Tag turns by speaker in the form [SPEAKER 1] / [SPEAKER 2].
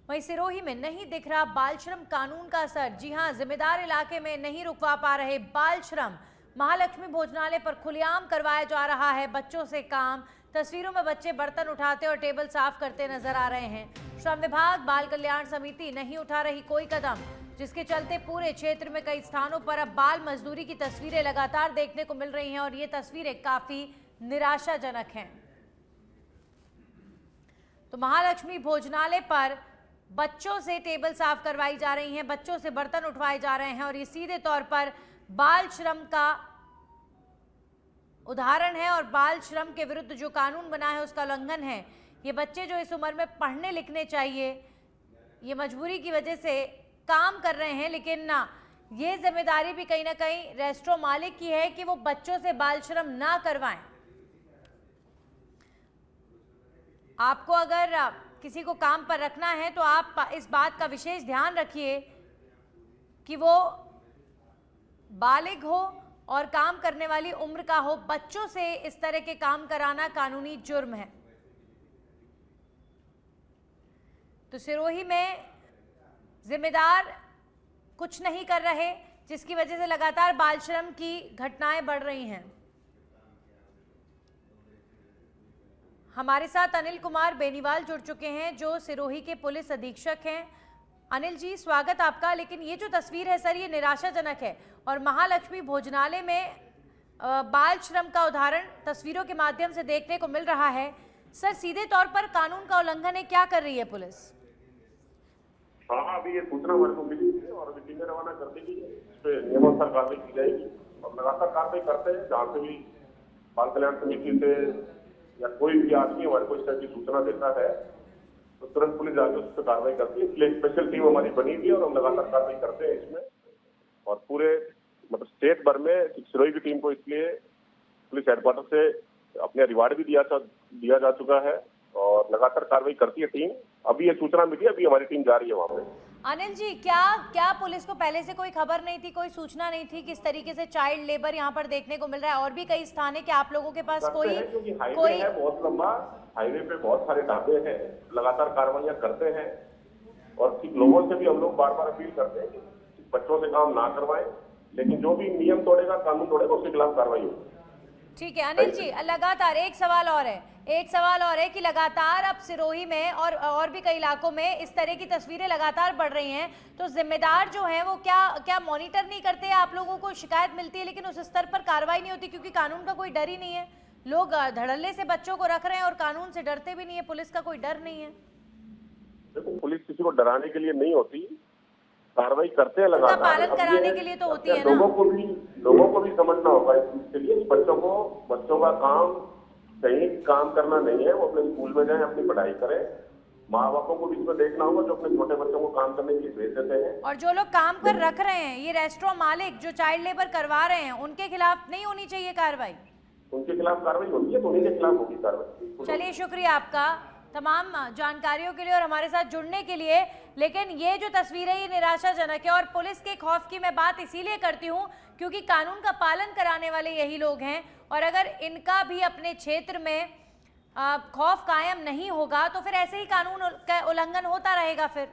[SPEAKER 1] वहीं सिरोही में नहीं दिख रहा बाल श्रम कानून का असर। जी हां, जिम्मेदार इलाके में नहीं रुकवा पा रहे बाल श्रम। महालक्ष्मी भोजनालय पर खुलेआम करवाया जा रहा है बच्चों से काम। तस्वीरों में बच्चे बर्तन उठाते और टेबल साफ करते नजर आ रहे हैं। श्रम विभाग, बाल कल्याण समिति नहीं उठा रही कोई कदम, जिसके चलते पूरे क्षेत्र में कई स्थानों पर अब बाल मजदूरी की तस्वीरें लगातार देखने को मिल रही हैं और ये तस्वीरें काफी निराशाजनक हैं। तो महालक्ष्मी भोजनालय पर बच्चों से टेबल साफ करवाई जा रही हैं, बच्चों से बर्तन उठवाए जा रहे हैं और ये सीधे तौर पर बाल श्रम का उदाहरण है और बाल श्रम के विरुद्ध जो कानून बना है उसका उल्लंघन है। ये बच्चे जो इस उम्र में पढ़ने लिखने चाहिए, ये मजबूरी की वजह से काम कर रहे हैं, लेकिन ना, ये जिम्मेदारी भी कहीं ना कहीं रेस्टोरेंट मालिक की है कि वो बच्चों से बाल श्रम ना करवाएं। आपको अगर किसी को काम पर रखना है तो आप इस बात का विशेष ध्यान रखिए कि वो बालिग हो और काम करने वाली उम्र का हो। बच्चों से इस तरह के काम कराना कानूनी जुर्म है। तो सिरोही में जिम्मेदार कुछ नहीं कर रहे, जिसकी वजह से लगातार बाल श्रम की घटनाएं बढ़ रही हैं। हमारे साथ अनिल कुमार बेनीवाल जुड़ चुके हैं, जो सिरोही के पुलिस अधीक्षक हैं। अनिल जी, स्वागत आपका। लेकिन ये जो तस्वीर है सर, ये निराशाजनक है और महालक्ष्मी भोजनालय में बाल श्रम का उदाहरण तस्वीरों के माध्यम से देखने को मिल रहा है। सर, सीधे तौर पर कानून का उल्लंघन है, क्या कर रही है पुलिस?
[SPEAKER 2] हाँ, अभी ये सूचना हमारे को मिली है और अभी टीमें रवाना कर दी गई है। इस पे नियमानुसार कार्रवाई की जाएगी और लगातार कार्रवाई करते हैं। जहाँ से भी बाल कल्याण समिति से या कोई भी आदमी हमारे को इस तरह की सूचना देता है तो तुरंत पुलिस आगे उस पर कार्रवाई करती है। इसलिए स्पेशल टीम हमारी बनी हुई है और हम लगातार कार्रवाई करते हैं इसमें। और पूरे मतलब स्टेट भर में सिरोही की टीम को इसलिए पुलिस हेडक्वार्टर से अपने रिवार्ड भी दिया जा चुका है और लगातार कार्रवाई करती है टीम। अभी ये सूचना मिली, अभी हमारी टीम जा रही है वहाँ पे।
[SPEAKER 1] अनिल जी, क्या पुलिस को पहले से कोई खबर नहीं थी, कोई सूचना नहीं थी किस तरीके से चाइल्ड लेबर यहाँ पर देखने को मिल रहा है? और भी कई स्थान है कि आप लोगों के पास कोई
[SPEAKER 2] हाईवे है बहुत लंबा, हाईवे पे बहुत सारे ढाबे हैं, लगातार कार्रवाइयाँ करते हैं और लोगों से भी हम लोग बार बार अपील करते हैं कि बच्चों से काम ना करवाएं, लेकिन जो भी नियम तोड़ेगा, कानून तोड़ेगा, उसके खिलाफ कार्रवाई होगी।
[SPEAKER 1] ठीक है अनिल जी, लगातार एक सवाल और है कि लगातार अब सिरोही में और भी कई इलाकों में इस तरह की तस्वीरें लगातार बढ़ रही हैं, तो जिम्मेदार जो हैं वो क्या मॉनिटर नहीं करते? आप लोगों को शिकायत मिलती है लेकिन उस स्तर पर कार्रवाई नहीं होती, क्योंकि कानून का कोई डर ही नहीं है। लोग धड़ल्ले से बच्चों को रख रहे हैं और कानून से डरते भी नहीं है, पुलिस का कोई डर नहीं है।
[SPEAKER 2] देखो, पुलिस किसी को डराने के लिए नहीं होती, कार्रवाई करते हैं लगातार,
[SPEAKER 1] पालन कराने के लिए तो होती है ना।
[SPEAKER 2] लोगों को भी समझना होगा इस चीज के लिए कि बच्चों का काम कहीं काम करना नहीं है। वो अपने स्कूल में जाएं, अपनी पढ़ाई करें। माँ बापों को भी इसमें देखना होगा जो अपने छोटे बच्चों को काम करने के लिए भेज देते हैं।
[SPEAKER 1] और जो लोग काम पर रख रहे हैं, ये रेस्टोरेंट मालिक जो चाइल्ड लेबर करवा रहे हैं, उनके खिलाफ नहीं होनी चाहिए कार्रवाई?
[SPEAKER 2] उनके खिलाफ कार्रवाई होती है तो उन्हीं के खिलाफ होगी कार्रवाई।
[SPEAKER 1] चलिए, शुक्रिया आपका तमाम जानकारियों के लिए और हमारे साथ जुड़ने के लिए। लेकिन ये जो तस्वीर है ये निराशाजनक है और पुलिस के खौफ की मैं बात इसीलिए करती हूँ क्योंकि कानून का पालन कराने वाले यही लोग हैं और अगर इनका भी अपने क्षेत्र में खौफ कायम नहीं होगा तो फिर ऐसे ही कानून का उल्लंघन होता रहेगा फिर।